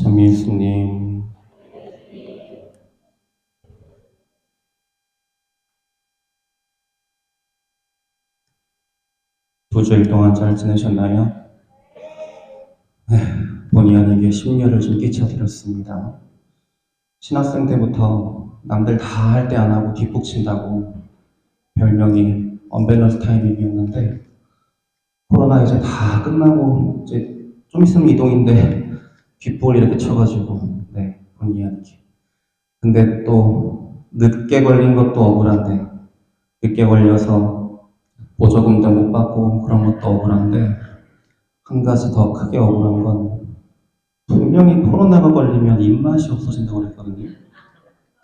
참 예수님, 두 주일 동안 잘 지내셨나요? 본의 아니게 심려를 좀 끼쳐드렸습니다. 신학생 때부터 남들 다 할 때 안 하고 뒷북친다고 별명이 언밸런스 타이밍이었는데, 코로나 이제 다 끝나고 이제 좀 있으면 이동인데 뒷북을 이렇게 쳐가지고, 네, 본의 아니게. 근데 또 늦게 걸린 것도 억울한데, 늦게 걸려서 보조금도 못 받고 그런 것도 억울한데, 한 가지 더 크게 억울한 건 분명히 코로나가 걸리면 입맛이 없어진다고 그랬거든요.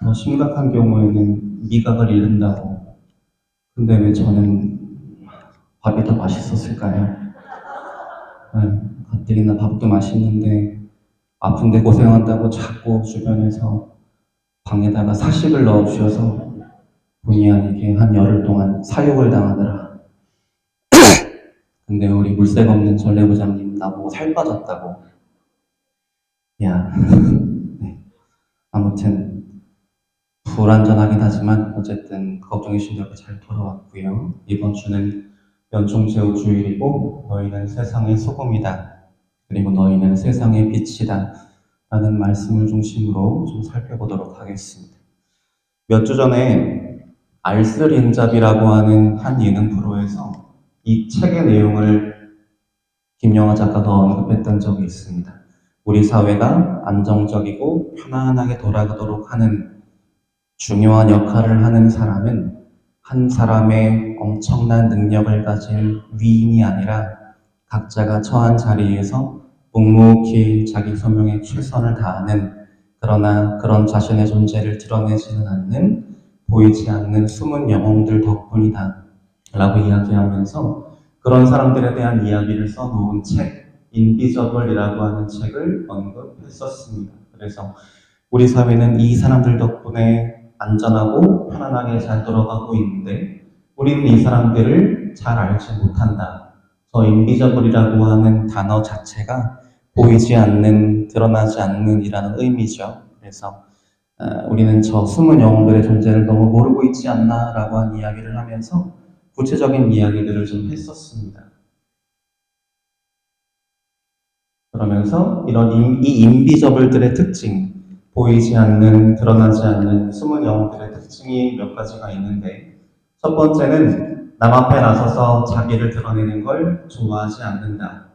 더 심각한 경우에는 미각을 잃는다고. 근데 왜 저는 밥이 더 맛있었을까요? 네, 가뜩이나 밥도 맛있는데 아픈데 고생한다고 자꾸 주변에서 방에다가 사식을 넣어주셔서 본의 아니게 한 열흘 동안 사육을 당하느라. 근데 우리 물색 없는 전례부장님 나보고 살 빠졌다고. 야, 네. 아무튼 불안전하긴 하지만 어쨌든 걱정해주신 대로 잘 돌아왔고요. 이번 주는 연총제후 주일이고 너희는 세상의 소금이다. 그리고 너희는 세상의 빛이다. 라는 말씀을 중심으로 좀 살펴보도록 하겠습니다. 몇 주 전에 알쓸인잡이라고 하는 한 예능 프로에서 이 책의 내용을 김영하 작가가 언급했던 적이 있습니다. 우리 사회가 안정적이고 편안하게 돌아가도록 하는 중요한 역할을 하는 사람은 한 사람의 엄청난 능력을 가진 위인이 아니라 각자가 처한 자리에서 묵묵히 자기 소명에 최선을 다하는, 그러나 그런 자신의 존재를 드러내지는 않는, 보이지 않는 숨은 영웅들 덕분이다 라고 이야기하면서 그런 사람들에 대한 이야기를 써놓은 책 인비저블이라고 하는 책을 언급했었습니다. 그래서 우리 사회는 이 사람들 덕분에 안전하고 편안하게 잘 돌아가고 있는데 우리는 이 사람들을 잘 알지 못한다. 저 인비저블이라고 하는 단어 자체가 보이지 않는, 드러나지 않는 이라는 의미죠. 그래서 우리는 저 숨은 영웅들의 존재를 너무 모르고 있지 않나라고 한 이야기를 하면서 구체적인 이야기들을 좀 했었습니다. 그러면서 이 인비저블들의 특징, 보이지 않는, 드러나지 않는 숨은 영웅들의 특징이 몇 가지가 있는데, 첫 번째는 남 앞에 나서서 자기를 드러내는 걸 좋아하지 않는다.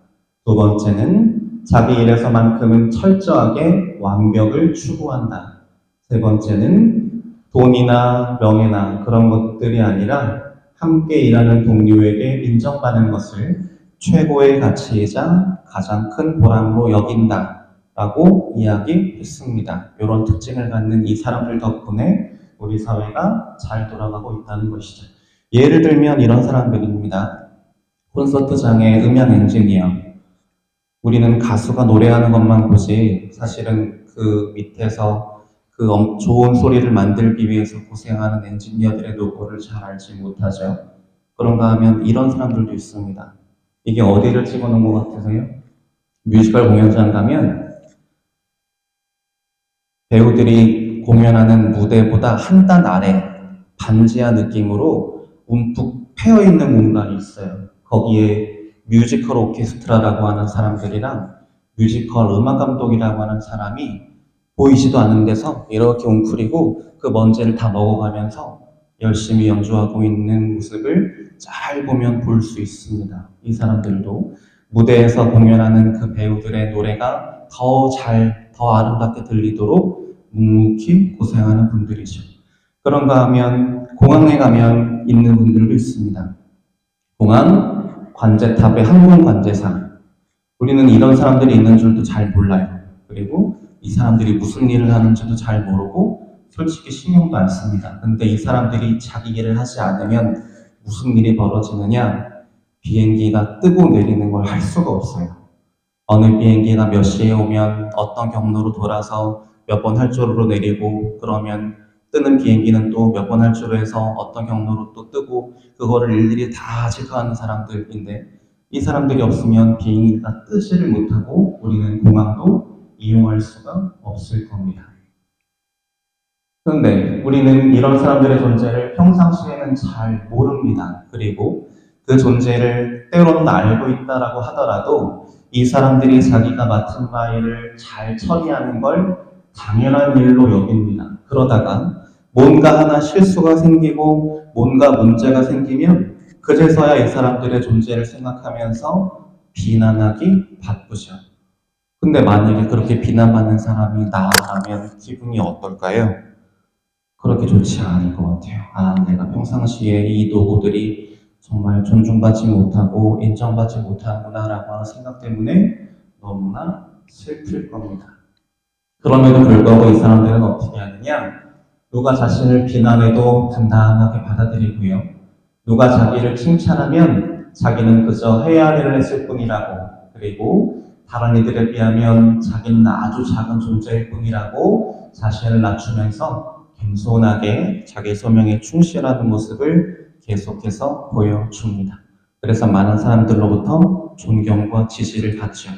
두 번째는 자기 일에서만큼은 철저하게 완벽을 추구한다. 세 번째는 돈이나 명예나 그런 것들이 아니라 함께 일하는 동료에게 인정받는 것을 최고의 가치이자 가장 큰 보람으로 여긴다 라고 이야기했습니다. 이런 특징을 갖는 이 사람들 덕분에 우리 사회가 잘 돌아가고 있다는 것이죠. 예를 들면 이런 사람들입니다. 콘서트장의 음향 엔지니어. 우리는 가수가 노래하는 것만 보지 사실은 그 밑에서 그 좋은 소리를 만들기 위해서 고생하는 엔지니어들의 노고를 잘 알지 못하죠. 그런가 하면 이런 사람들도 있습니다. 이게 어디를 찍어놓은 것 같으세요? 뮤지컬 공연장 가면 배우들이 공연하는 무대보다 한 단 아래 반지하 느낌으로 움푹 패여있는 공간이 있어요. 거기에 뮤지컬 오케스트라라고 하는 사람들이랑 뮤지컬 음악 감독이라고 하는 사람이 보이지도 않는 데서 이렇게 웅크리고 그 먼지를 다 먹어가면서 열심히 연주하고 있는 모습을 잘 보면 볼 수 있습니다. 이 사람들도 무대에서 공연하는 그 배우들의 노래가 더 아름답게 들리도록 묵묵히 고생하는 분들이죠. 그런가 하면 공항에 가면 있는 분들도 있습니다. 공항 관제탑의 항공 관제사. 우리는 이런 사람들이 있는 줄도 잘 몰라요. 그리고 이 사람들이 무슨 일을 하는지도 잘 모르고 솔직히 신경도 안 씁니다. 근데 이 사람들이 자기 일을 하지 않으면 무슨 일이 벌어지느냐? 비행기가 뜨고 내리는 걸 할 수가 없어요. 어느 비행기가 몇 시에 오면 어떤 경로로 돌아서 몇 번 활주로로 내리고, 그러면 뜨는 비행기는 또 몇 번 활주로 해서 어떤 경로로 또 뜨고, 그거를 일일이 다 체크하는 사람들인데 이 사람들이 없으면 비행기가 뜨지를 못하고 우리는 공항도 이용할 수가 없을 겁니다. 그런데 우리는 이런 사람들의 존재를 평상시에는 잘 모릅니다. 그리고 그 존재를 때로는 알고 있다라고 하더라도 이 사람들이 자기가 맡은 바를 잘 처리하는 걸 당연한 일로 여깁니다. 그러다가 뭔가 하나 실수가 생기고 뭔가 문제가 생기면 그제서야 이 사람들의 존재를 생각하면서 비난하기 바쁘죠. 근데 만약에 그렇게 비난받는 사람이 나라면 기분이 어떨까요? 그렇게 좋지 않을 것 같아요. 아, 내가 평상시에 이 노고들이 정말 존중받지 못하고 인정받지 못하는구나라고 하는 생각 때문에 너무나 슬플 겁니다. 그럼에도 불구하고 이 사람들은 어떻게 하느냐? 누가 자신을 비난해도 담담하게 받아들이고요. 누가 자기를 칭찬하면 자기는 그저 해야 할 일을 했을 뿐이라고, 그리고 다른 이들에 비하면 자기는 아주 작은 존재일 뿐이라고 자신을 낮추면서 겸손하게 자기 소명에 충실하는 모습을 계속해서 보여줍니다. 그래서 많은 사람들로부터 존경과 지지를 받죠.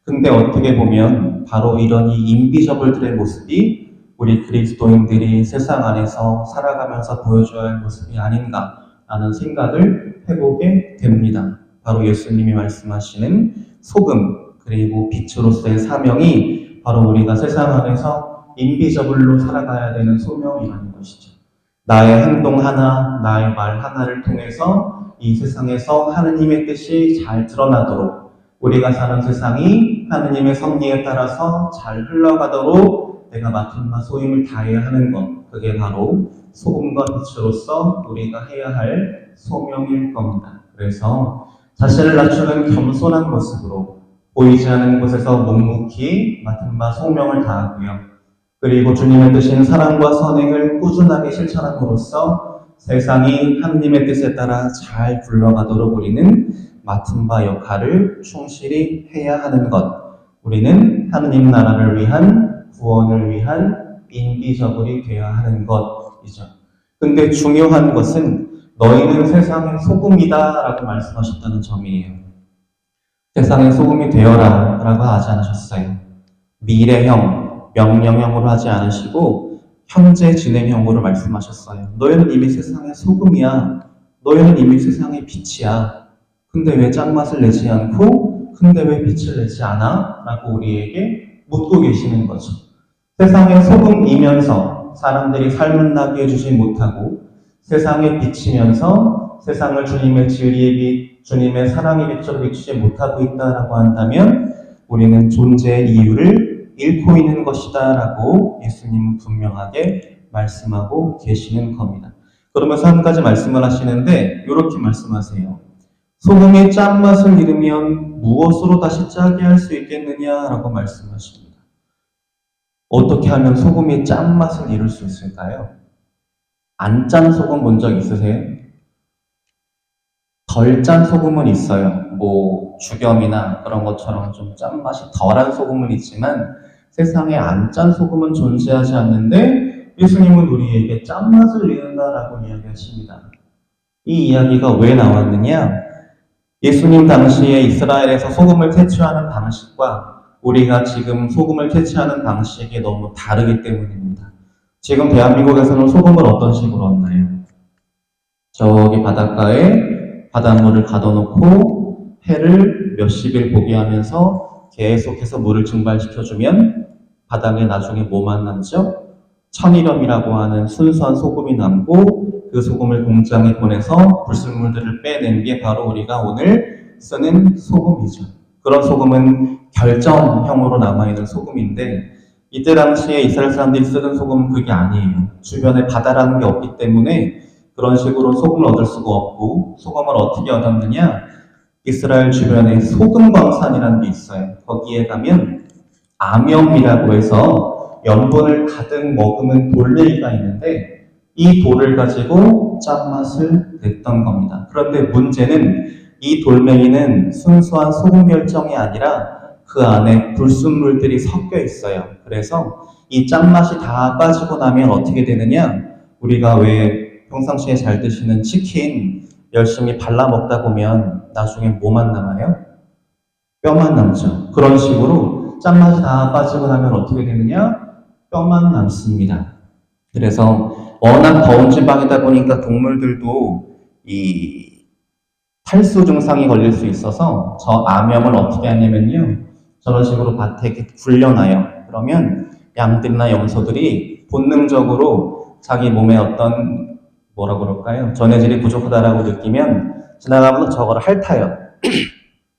근데 어떻게 보면 바로 이런 이 인비저블들의 모습이 우리 그리스도인들이 세상 안에서 살아가면서 보여줘야 할 모습이 아닌가라는 생각을 해보게 됩니다. 바로 예수님이 말씀하시는 소금 그리고 빛으로서의 사명이 바로 우리가 세상 안에서 인비저블로 살아가야 되는 소명이라는 것이죠. 나의 행동 하나, 나의 말 하나를 통해서 이 세상에서 하느님의 뜻이 잘 드러나도록 우리가 사는 세상이 하느님의 섭리에 따라서 잘 흘러가도록 내가 맡은 바 소임을 다해야 하는 것, 그게 바로 소금과 빛으로서 우리가 해야 할 소명일 겁니다. 그래서 자신을 낮추는 겸손한 모습으로 보이지 않는 곳에서 묵묵히 맡은 바 소명을 다하고요. 그리고 주님의 뜻인 사랑과 선행을 꾸준하게 실천함으로써 세상이 하느님의 뜻에 따라 잘 굴러가도록 우리는 맡은 바 역할을 충실히 해야 하는 것. 우리는 하느님 나라를 위한 구원을 위한 인비저블이 되어야 하는 것이죠. 근데 중요한 것은 너희는 세상의 소금이다 라고 말씀하셨다는 점이에요. 세상의 소금이 되어라 라고 하지 않으셨어요. 미래형, 명령형으로 하지 않으시고 현재 진행형으로 말씀하셨어요. 너희는 이미 세상의 소금이야. 너희는 이미 세상의 빛이야. 근데 왜 짠맛을 내지 않고 근데 왜 빛을 내지 않아? 라고 우리에게 묻고 계시는 거죠. 세상의 소금이면서 사람들이 삶을 나게 해주지 못하고 세상에 비치면서 세상을 주님의 진리의 빛, 주님의 사랑의 빛으로 비추지 못하고 있다라고 한다면 우리는 존재의 이유를 잃고 있는 것이다 라고 예수님은 분명하게 말씀하고 계시는 겁니다. 그러면서 한 가지 말씀을 하시는데 이렇게 말씀하세요. 소금이 짠맛을 잃으면 무엇으로 다시 짜게 할 수 있겠느냐라고 말씀하십니다. 어떻게 하면 소금이 짠맛을 잃을 수 있을까요? 안 짠 소금 본 적 있으세요? 덜 짠 소금은 있어요. 뭐 죽염이나 그런 것처럼 좀 짠맛이 덜한 소금은 있지만 세상에 안 짠 소금은 존재하지 않는데 예수님은 우리에게 짠맛을 잃는다라고 이야기하십니다. 이 이야기가 왜 나왔느냐? 예수님 당시에 이스라엘에서 소금을 채취하는 방식과 우리가 지금 소금을 채취하는 방식이 너무 다르기 때문입니다. 지금 대한민국에서는 소금을 어떤 식으로 얻나요? 저기 바닷가에 바닷물을 가둬놓고 해를 몇십일 보게 하면서 계속해서 물을 증발시켜주면 바닥에 나중에 뭐만 남죠? 천일염이라고 하는 순수한 소금이 남고 그 소금을 공장에 보내서 불순물들을 빼낸 게 바로 우리가 오늘 쓰는 소금이죠. 그런 소금은 결정형으로 남아있는 소금인데 이때 당시에 이스라엘 사람들이 쓰던 소금은 그게 아니에요. 주변에 바다라는 게 없기 때문에 그런 식으로 소금을 얻을 수가 없고 소금을 어떻게 얻었느냐? 이스라엘 주변에 소금 광산이라는 게 있어요. 거기에 가면 암염이라고 해서 염분을 가득 머금은 돌멩이가 있는데 이 돌을 가지고 짠맛을 냈던 겁니다. 그런데 문제는 이 돌멩이는 순수한 소금 결정이 아니라 그 안에 불순물들이 섞여 있어요. 그래서 이 짠맛이 다 빠지고 나면 어떻게 되느냐? 우리가 왜 평상시에 잘 드시는 치킨 열심히 발라 먹다 보면 나중에 뭐만 남아요? 뼈만 남죠. 그런 식으로 짠맛이 다 빠지고 나면 어떻게 되느냐? 뼈만 남습니다. 그래서 워낙 더운 지방이다 보니까 동물들도 이 탈수 증상이 걸릴 수 있어서 저 암염을 어떻게 하냐면요. 저런 식으로 밭에 이렇게 굴려놔요. 그러면 양들이나 염소들이 본능적으로 자기 몸에 어떤 뭐라 그럴까요? 전해질이 부족하다라고 느끼면 지나가면서 저거를 핥아요.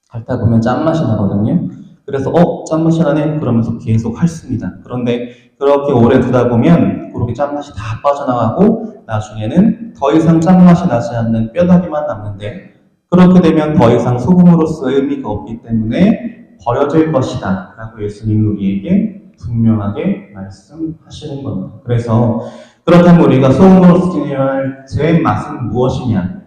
핥다 보면 짠맛이 나거든요. 그래서 짠맛이 나네? 그러면서 계속 핥습니다. 그런데 그렇게 오래 두다 보면 그렇게 짠맛이 다 빠져나가고 나중에는 더 이상 짠맛이 나지 않는 뼈다귀만 남는데 그렇게 되면 더 이상 소금으로서의 의미가 없기 때문에 버려질 것이다 라고 예수님은 우리에게 분명하게 말씀하시는 겁니다. 그래서 그렇다면 우리가 소금으로서 지녀야 할 제 맛은 무엇이냐?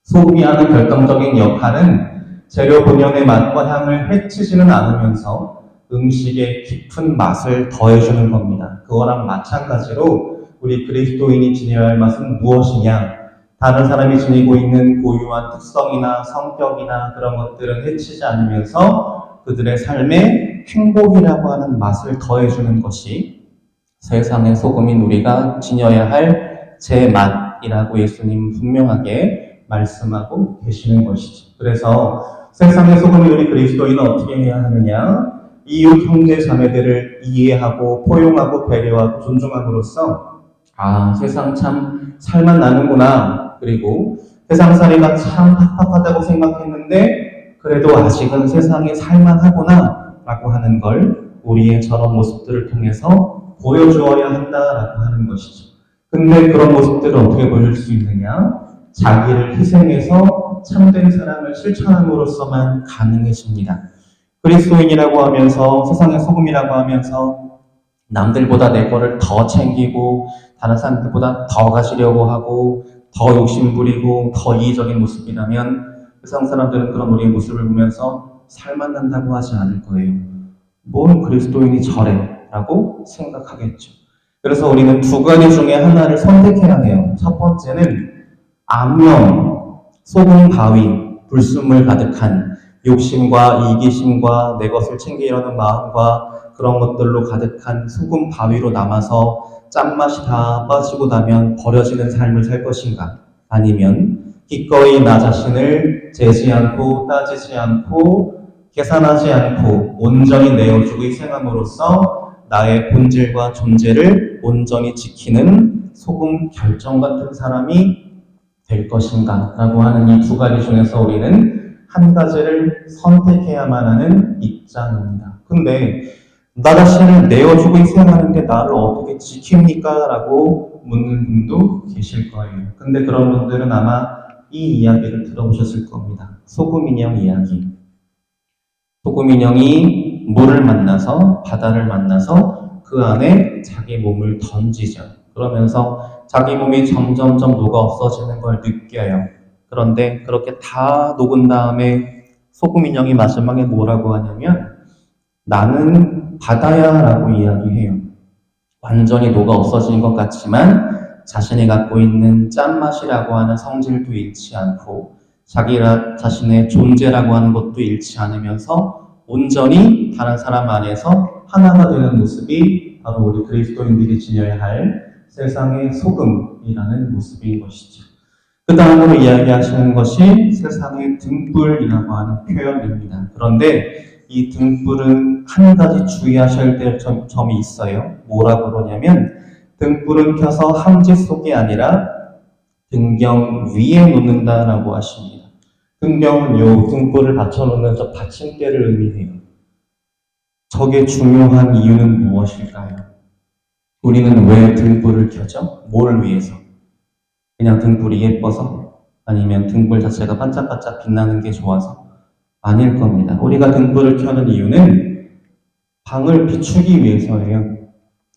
소금이 하는 결정적인 역할은 재료 본연의 맛과 향을 해치지는 않으면서 음식의 깊은 맛을 더해주는 겁니다. 그거랑 마찬가지로 우리 그리스도인이 지녀야 할 맛은 무엇이냐? 다른 사람이 지니고 있는 고유한 특성이나 성격이나 그런 것들은 해치지 않으면서 그들의 삶에 행복이라고 하는 맛을 더해주는 것이 세상의 소금인 우리가 지녀야 할 제 맛이라고 예수님 분명하게 말씀하고 계시는 것이죠. 그래서 세상의 소금인 우리 그리스도인은 어떻게 해야 하느냐? 이웃 형제 자매들을 이해하고 포용하고 배려하고 존중함으로써 세상 참 살만 나는구나. 그리고 세상살이가 참 팍팍하다고 생각했는데 그래도 아직은 세상에 살만하구나 라고 하는 걸 우리의 저런 모습들을 통해서 보여주어야 한다라고 하는 것이죠. 근데 그런 모습들을 어떻게 보여줄 수 있느냐? 자기를 희생해서 참된 사랑을 실천함으로써만 가능해집니다. 그리스도인이라고 하면서 세상의 소금이라고 하면서 남들보다 내 거를 더 챙기고 다른 사람들보다 더 가지려고 하고 더 욕심부리고 더 이기적인 모습이라면 세상 사람들은 그런 우리의 모습을 보면서 살만난다고 하지 않을 거예요. 뭘 그리스도인이 저래? 라고 생각하겠죠. 그래서 우리는 두 가지 중에 하나를 선택해야 해요. 첫 번째는 암염, 소금 바위, 불순물 가득한 욕심과 이기심과 내 것을 챙기려는 마음과 그런 것들로 가득한 소금 바위로 남아서 짠맛이 다 빠지고 나면 버려지는 삶을 살 것인가? 아니면 기꺼이 나 자신을 재지 않고 따지지 않고 계산하지 않고 온전히 내어주고 희생함으로써 나의 본질과 존재를 온전히 지키는 소금 결정 같은 사람이 될 것인가 라고 하는 이 두 가지 중에서 우리는 한 가지를 선택해야만 하는 입장입니다. 근데 나 자신을 내어주고 희생하는 게 나를 어떻게 지킵니까? 라고 묻는 분도 계실 거예요. 근데 그런 분들은 아마 이 이야기를 들어보셨을 겁니다. 소금 인형 이야기. 소금 인형이 물을 만나서 바다를 만나서 그 안에 자기 몸을 던지죠. 그러면서 자기 몸이 점점점 녹아 없어지는 걸 느껴요. 그런데 그렇게 다 녹은 다음에 소금 인형이 마지막에 뭐라고 하냐면 나는 바다야 라고 이야기해요. 완전히 녹아 없어지는 것 같지만 자신이 갖고 있는 짠맛이라고 하는 성질도 잃지 않고 자기 자신의 존재라고 하는 것도 잃지 않으면서 온전히 다른 사람 안에서 하나가 되는 모습이 바로 우리 그리스도인들이 지녀야 할 세상의 소금이라는 모습인 것이죠. 그 다음으로 이야기하시는 것이 세상의 등불이라고 하는 표현입니다. 그런데 이 등불은 한 가지 주의하셔야 될 점이 있어요. 뭐라고 그러냐면 등불은 켜서 함지 속이 아니라 등경 위에 놓는다라고 하십니다. 등경은 요 등불을 받쳐놓는 저 받침대를 의미해요. 저게 중요한 이유는 무엇일까요? 우리는 왜 등불을 켜죠? 뭘 위해서? 그냥 등불이 예뻐서? 아니면 등불 자체가 반짝반짝 빛나는 게 좋아서? 아닐 겁니다. 우리가 등불을 켜는 이유는 방을 비추기 위해서예요.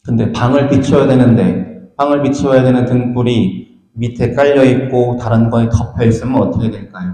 근데 방을 비춰야 되는데 방을 비춰야 되는 등불이 밑에 깔려있고 다른 거에 덮여있으면 어떻게 될까요?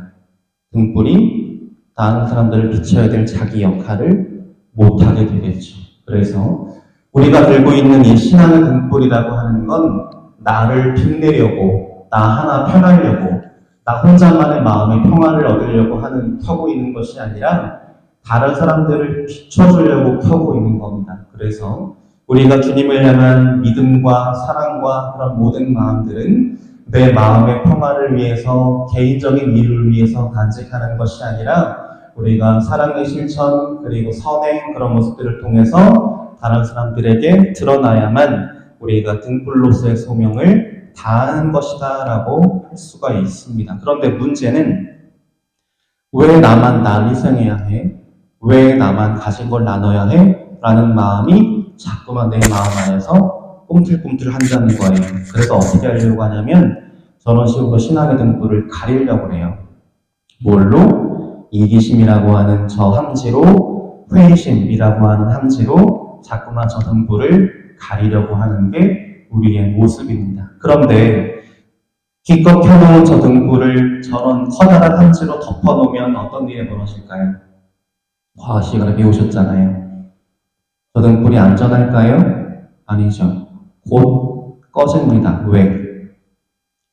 등불이 다른 사람들을 비춰야 될 자기 역할을 못하게 되겠죠. 그래서 우리가 들고 있는 이 신앙의 등불이라고 하는 건 나를 빛내려고, 나 하나 편하려고, 나 혼자만의 마음의 평화를 얻으려고 켜고 있는 것이 아니라 다른 사람들을 비춰주려고 켜고 있는 겁니다. 그래서 우리가 주님을 향한 믿음과 사랑과 그런 모든 마음들은 내 마음의 평화를 위해서, 개인적인 이유를 위해서 간직하는 것이 아니라 우리가 사랑의 실천 그리고 선행 그런 모습들을 통해서 다른 사람들에게 드러나야만 우리가 등불로서의 소명을 다하는 것이다 라고 할 수가 있습니다. 그런데 문제는 왜 나만 날 희생해야 해? 왜 나만 가진 걸 나눠야 해? 라는 마음이 자꾸만 내 마음 안에서 꿈틀꿈틀 한다는 거예요. 그래서 어떻게 하려고 하냐면 저런 식으로 신앙의 등불을 가리려고 해요. 뭘로? 이기심이라고 하는 저 함지로, 회의심이라고 하는 함지로 자꾸만 저 등불을 가리려고 하는 게 우리의 모습입니다. 그런데 기껏 켜놓은 저 등불을 저런 커다란 함지로 덮어놓으면 어떤 일이 벌어질까요? 과거 시간에 배우셨잖아요. 저 등불이 안전할까요? 아니죠. 곧 꺼집니다. 왜?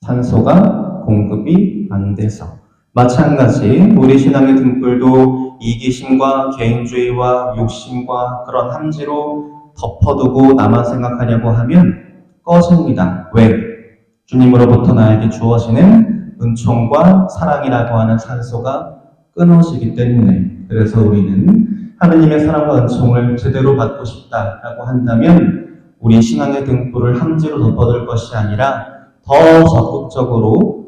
산소가 공급이 안 돼서. 마찬가지 우리 신앙의 등불도 이기심과 개인주의와 욕심과 그런 함지로 덮어두고 나만 생각하려고 하면 꺼집니다. 왜? 주님으로부터 나에게 주어지는 은총과 사랑이라고 하는 산소가 끊어지기 때문에. 그래서 우리는 하느님의 사랑과 은총을 제대로 받고 싶다라고 한다면 우리 신앙의 등불을 함지로 덮어둘 것이 아니라 더 적극적으로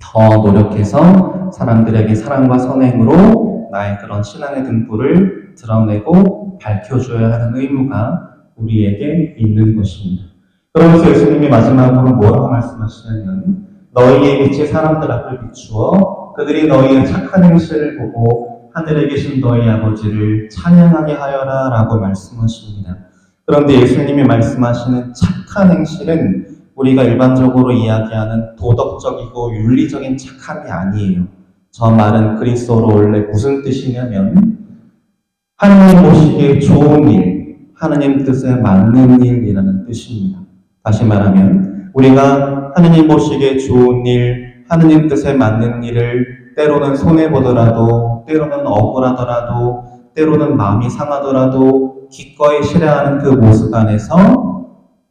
더 노력해서 사람들에게 사랑과 선행으로 나의 그런 신앙의 등불을 드러내고 밝혀줘야 하는 의무가 우리에게 있는 것입니다. 그러면서 예수님이 마지막으로 뭐라고 말씀하시냐면 너희의 빛이 사람들 앞을 비추어 그들이 너희의 착한 행실을 보고 하늘에 계신 너희 아버지를 찬양하게 하여라 라고 말씀하십니다. 그런데 예수님이 말씀하시는 착한 행실은 우리가 일반적으로 이야기하는 도덕적이고 윤리적인 착함이 아니에요. 저 말은 그리스어로 원래 무슨 뜻이냐면 하느님 보시기에 좋은 일, 하느님 뜻에 맞는 일이라는 뜻입니다. 다시 말하면 우리가 하느님 보시기에 좋은 일, 하느님 뜻에 맞는 일을 때로는 손해보더라도, 때로는 억울하더라도, 때로는 마음이 상하더라도 기꺼이 실행하는 그 모습 안에서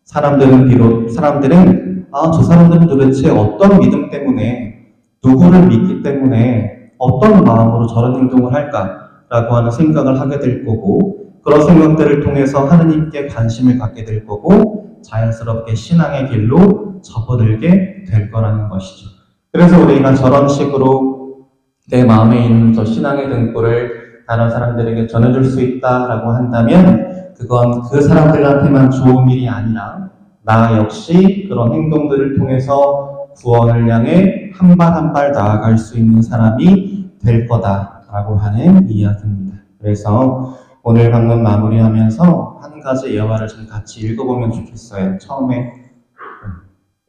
사람들은 저 사람들은 도대체 어떤 믿음 때문에, 누구를 믿기 때문에 어떤 마음으로 저런 행동을 할까라고 하는 생각을 하게 될 거고, 그런 생각들을 통해서 하느님께 관심을 갖게 될 거고 자연스럽게 신앙의 길로 접어들게 될 거라는 것이죠. 그래서 우리가 저런 식으로 내 마음에 있는 저 신앙의 등불을 다른 사람들에게 전해줄 수 있다라고 한다면 그건 그 사람들한테만 좋은 일이 아니라 나 역시 그런 행동들을 통해서 구원을 향해 한 발 한 발 나아갈 수 있는 사람이 될 거다라고 하는 이야기입니다. 그래서 오늘 방금 마무리하면서 한 가지 예화를 좀 같이 읽어보면 좋겠어요. 처음에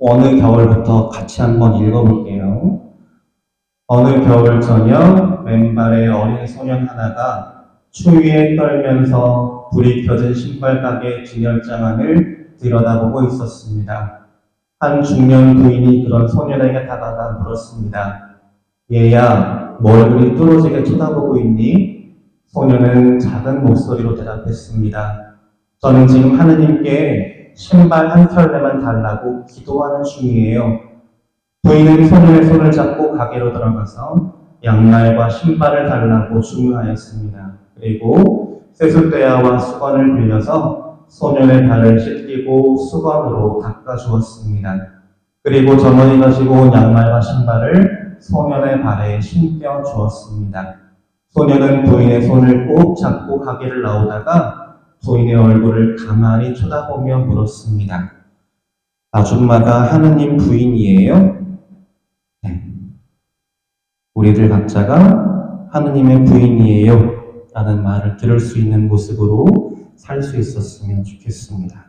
어느 겨울부터 같이 한번 읽어볼게요. 어느 겨울 저녁 맨발의 어린 소년 하나가 추위에 떨면서 불이 켜진 신발가게 진열장 안을 들여다보고 있었습니다. 한 중년 부인이 그런 소년에게 다가가 물었습니다. 얘야, 뭘 그리 뚫어지게 쳐다보고 있니? 소년은 작은 목소리로 대답했습니다. 저는 지금 하느님께 신발 한 켤레만 달라고 기도하는 중이에요. 부인은 소년의 손을 잡고 가게로 들어가서 양말과 신발을 달라고 주문하였습니다. 그리고 세숫대야와 수건을 빌려서 소년의 발을 씻기고 수건으로 닦아주었습니다. 그리고 점원이 가지고 온 양말과 신발을 소년의 발에 신겨 주었습니다. 소년은 부인의 손을 꼭 잡고 가게를 나오다가 부인의 얼굴을 가만히 쳐다보며 물었습니다. 아줌마가 하느님 부인이에요? 네. 우리들 각자가 하느님의 부인이에요 라는 말을 들을 수 있는 모습으로 살 수 있었으면 좋겠습니다.